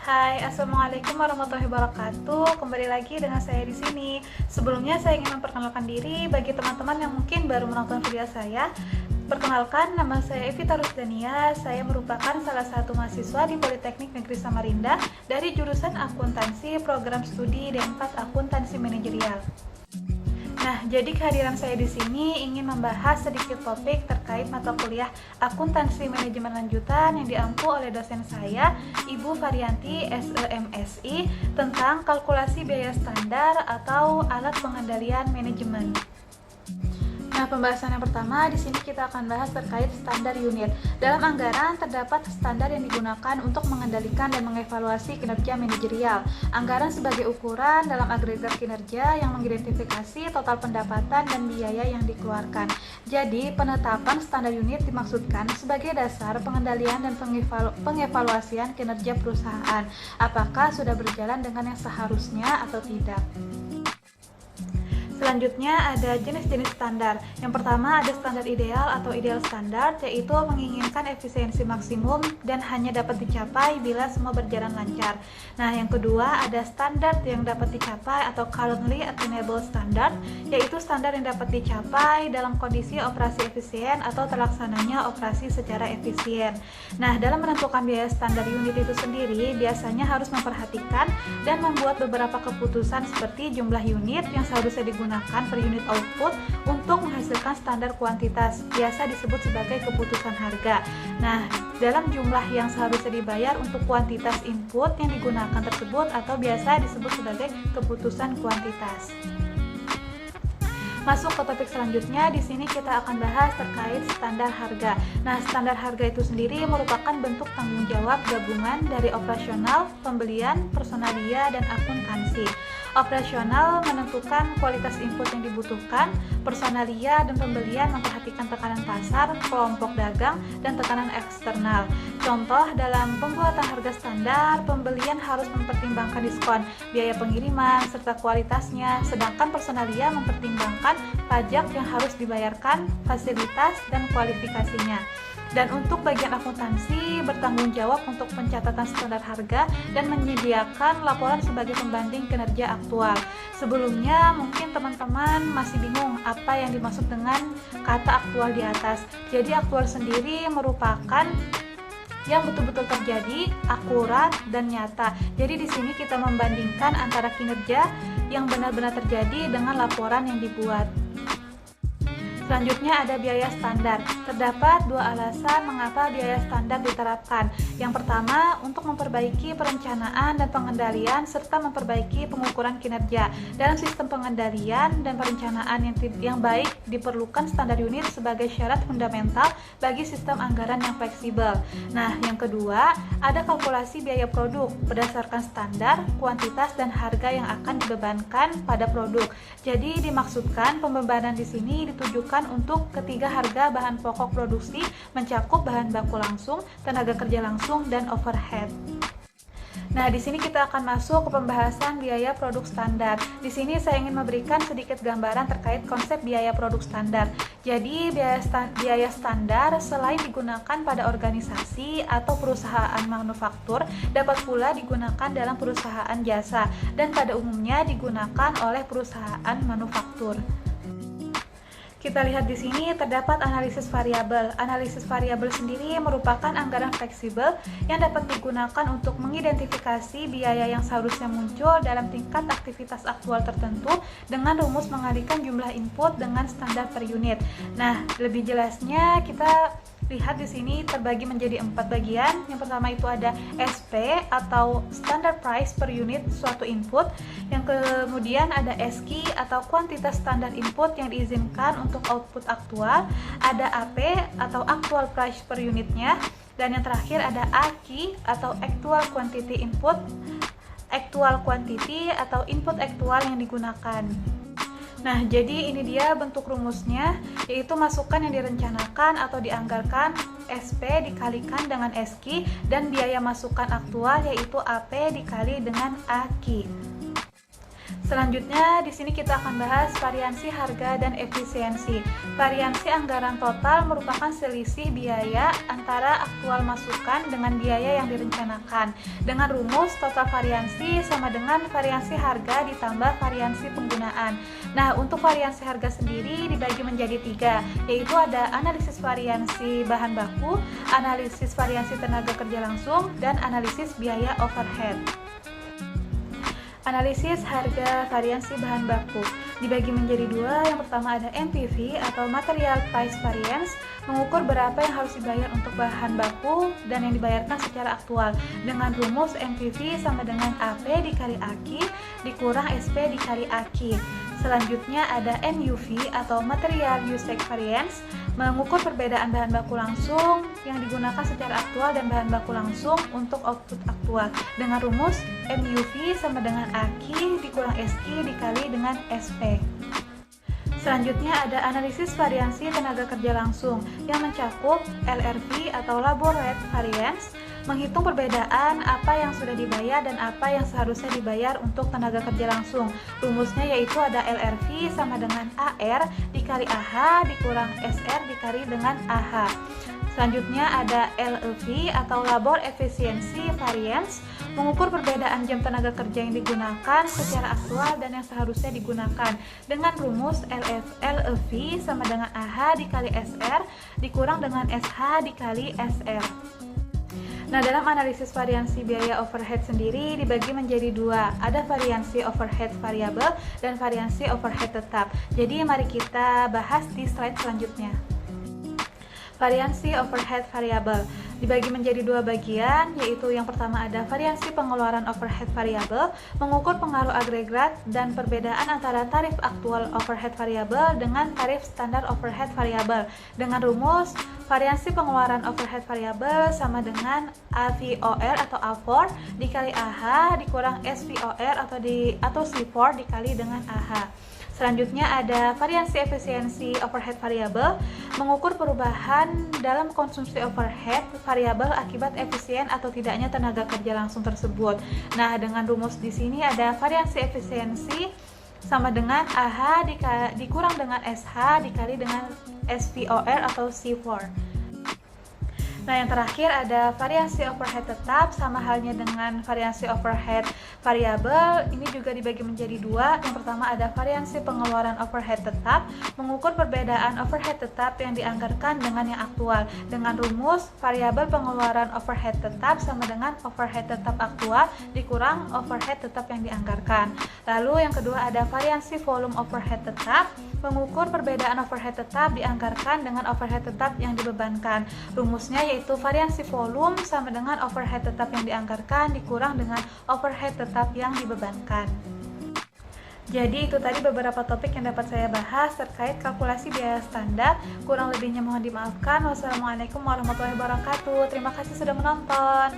Hai, assalamualaikum warahmatullahi wabarakatuh. Kembali lagi dengan saya di sini. Sebelumnya saya ingin memperkenalkan diri bagi teman-teman yang mungkin baru menonton video saya. Perkenalkan, nama saya Evita Rusdania. Saya merupakan salah satu mahasiswa di Politeknik Negeri Samarinda dari jurusan Akuntansi, program studi D4 Akuntansi Manajerial. Nah, jadi kehadiran saya di sini ingin membahas sedikit topik terkait mata kuliah Akuntansi Manajemen Lanjutan yang diampu oleh dosen saya, Ibu Varianti SEMSI, tentang kalkulasi biaya standar atau alat pengendalian manajemen. Nah, pembahasan yang pertama di sini kita akan bahas terkait standar unit. Dalam anggaran terdapat standar yang digunakan untuk mengendalikan dan mengevaluasi kinerja manajerial. Anggaran sebagai ukuran dalam agregat kinerja yang mengidentifikasi total pendapatan dan biaya yang dikeluarkan. Jadi, penetapan standar unit dimaksudkan sebagai dasar pengendalian dan pengevaluasian kinerja perusahaan. Apakah sudah berjalan dengan yang seharusnya atau tidak? Selanjutnya ada jenis-jenis standar. Yang pertama ada standar ideal atau ideal standar, yaitu menginginkan efisiensi maksimum dan hanya dapat dicapai bila semua berjalan lancar. Nah, yang kedua ada standar yang dapat dicapai atau currently attainable standard, yaitu standar yang dapat dicapai dalam kondisi operasi efisien atau terlaksananya operasi secara efisien. Nah, dalam menentukan biaya standar unit itu sendiri biasanya harus memperhatikan dan membuat beberapa keputusan seperti jumlah unit yang seharusnya digunakan per unit output untuk menghasilkan standar kuantitas, biasa disebut sebagai keputusan harga. Nah, dalam jumlah yang seharusnya dibayar untuk kuantitas input yang digunakan tersebut atau biasa disebut sebagai keputusan kuantitas. Masuk ke topik selanjutnya, di sini kita akan bahas terkait standar harga. Nah, standar harga itu sendiri merupakan bentuk tanggung jawab gabungan dari operasional, pembelian, personalia, dan akuntansi. Operasional menentukan kualitas input yang dibutuhkan, personalia dan pembelian memperhatikan tekanan pasar, kelompok dagang, dan tekanan eksternal. Contoh, dalam pembuatan harga standar, pembelian harus mempertimbangkan diskon, biaya pengiriman, serta kualitasnya, sedangkan personalia mempertimbangkan pajak yang harus dibayarkan, fasilitas, dan kualifikasinya. Dan untuk bagian akuntansi bertanggung jawab untuk pencatatan standar harga dan menyediakan laporan sebagai pembanding kinerja aktual. Sebelumnya mungkin teman-teman masih bingung apa yang dimaksud dengan kata aktual di atas. Jadi aktual sendiri merupakan yang betul-betul terjadi, akurat, dan nyata. Jadi di sini kita membandingkan antara kinerja yang benar-benar terjadi dengan laporan yang dibuat. Selanjutnya ada biaya standar. Terdapat dua alasan mengapa biaya standar diterapkan. Yang pertama, untuk memperbaiki perencanaan dan pengendalian serta memperbaiki pengukuran kinerja. Dalam sistem pengendalian dan perencanaan yang baik diperlukan standar unit sebagai syarat fundamental bagi sistem anggaran yang fleksibel. Nah, yang kedua, ada kalkulasi biaya produk berdasarkan standar, kuantitas, dan harga yang akan dibebankan pada produk. Jadi dimaksudkan pembebanan di sini ditujukan untuk ketiga harga bahan pokok produksi mencakup bahan baku langsung, tenaga kerja langsung, dan overhead. Nah, di sini kita akan masuk ke pembahasan biaya produk standar. Di sini saya ingin memberikan sedikit gambaran terkait konsep biaya produk standar. Jadi, biaya standar selain digunakan pada organisasi atau perusahaan manufaktur, dapat pula digunakan dalam perusahaan jasa dan pada umumnya digunakan oleh perusahaan manufaktur. Kita lihat di sini terdapat analisis variabel. Analisis variabel sendiri merupakan anggaran fleksibel yang dapat digunakan untuk mengidentifikasi biaya yang seharusnya muncul dalam tingkat aktivitas aktual tertentu dengan rumus mengalihkan jumlah input dengan standar per unit. Nah, lebih jelasnya kita lihat di sini terbagi menjadi 4 bagian. Yang pertama itu ada SP atau standard price per unit suatu input. Yang kemudian ada SQ atau kuantitas standar input yang diizinkan untuk output aktual. Ada AP atau actual price per unitnya. Dan yang terakhir ada AQ atau actual quantity input. Actual quantity atau input aktual yang digunakan. Nah, jadi ini dia bentuk rumusnya, yaitu masukan yang direncanakan atau dianggarkan SP dikalikan dengan SQ dan biaya masukan aktual yaitu AP dikali dengan AQ. Selanjutnya, di sini kita akan bahas variansi harga dan efisiensi. Variansi anggaran total merupakan selisih biaya antara aktual masukan dengan biaya yang direncanakan. Dengan rumus total variansi sama dengan variansi harga ditambah variansi penggunaan. Nah, untuk variansi harga sendiri dibagi menjadi 3, yaitu ada analisis variansi bahan baku, analisis variansi tenaga kerja langsung, dan analisis biaya overhead. Analisis harga variansi bahan baku dibagi menjadi 2. Yang pertama ada MPV atau Material Price Variance, mengukur berapa yang harus dibayar untuk bahan baku dan yang dibayarkan secara aktual dengan rumus MPV sama dengan AP dikali AKI dikurang SP dikali AKI. Selanjutnya ada MUV atau Material Usage Variance, mengukur perbedaan bahan baku langsung yang digunakan secara aktual dan bahan baku langsung untuk output aktual dengan rumus MUV sama dengan AKI dikurang SI dikali dengan SP. Selanjutnya ada analisis variansi tenaga kerja langsung yang mencakup LRV atau Labor Rate Variance, menghitung perbedaan apa yang sudah dibayar dan apa yang seharusnya dibayar untuk tenaga kerja langsung. Rumusnya yaitu ada LRV sama dengan AR dikali AH dikurang SR dikali dengan AH. Selanjutnya ada LEV atau Labor Efficiency Variance, mengukur perbedaan jam tenaga kerja yang digunakan secara aktual dan yang seharusnya digunakan dengan rumus LEV sama dengan AH dikali SR dikurang dengan SH dikali SR. Nah, dalam analisis variansi biaya overhead sendiri dibagi menjadi 2. Ada variansi overhead variabel dan variansi overhead tetap. Jadi mari kita bahas di slide selanjutnya. Variansi overhead variabel dibagi menjadi 2 bagian, yaitu yang pertama ada variansi pengeluaran overhead variabel, mengukur pengaruh agregat dan perbedaan antara tarif aktual overhead variabel dengan tarif standar overhead variabel dengan rumus variansi pengeluaran overhead variabel sama dengan AVOR atau A4 dikali AH dikurang SVOR atau C4 dikali dengan AH. Selanjutnya ada variansi efisiensi overhead variabel, mengukur perubahan dalam konsumsi overhead variabel akibat efisien atau tidaknya tenaga kerja langsung tersebut. Nah, dengan rumus di sini ada variansi efisiensi sama dengan AH dikurang dengan SH dikali dengan SVOR atau C4. Nah, yang terakhir ada variansi overhead tetap, sama halnya dengan variansi overhead variabel. Ini juga dibagi menjadi 2. Yang pertama ada variansi pengeluaran overhead tetap, mengukur perbedaan overhead tetap yang dianggarkan dengan yang aktual dengan rumus variabel pengeluaran overhead tetap sama dengan overhead tetap aktual dikurang overhead tetap yang dianggarkan. Lalu yang kedua ada variansi volume overhead tetap, mengukur perbedaan overhead tetap dianggarkan dengan overhead tetap yang dibebankan. Rumusnya yaitu variansi volume sama dengan overhead tetap yang dianggarkan dikurang dengan overhead tetap yang dibebankan. Jadi itu tadi beberapa topik yang dapat saya bahas terkait kalkulasi biaya standar. Kurang lebihnya mohon dimaafkan. Wassalamualaikum warahmatullahi wabarakatuh. Terima kasih sudah menonton.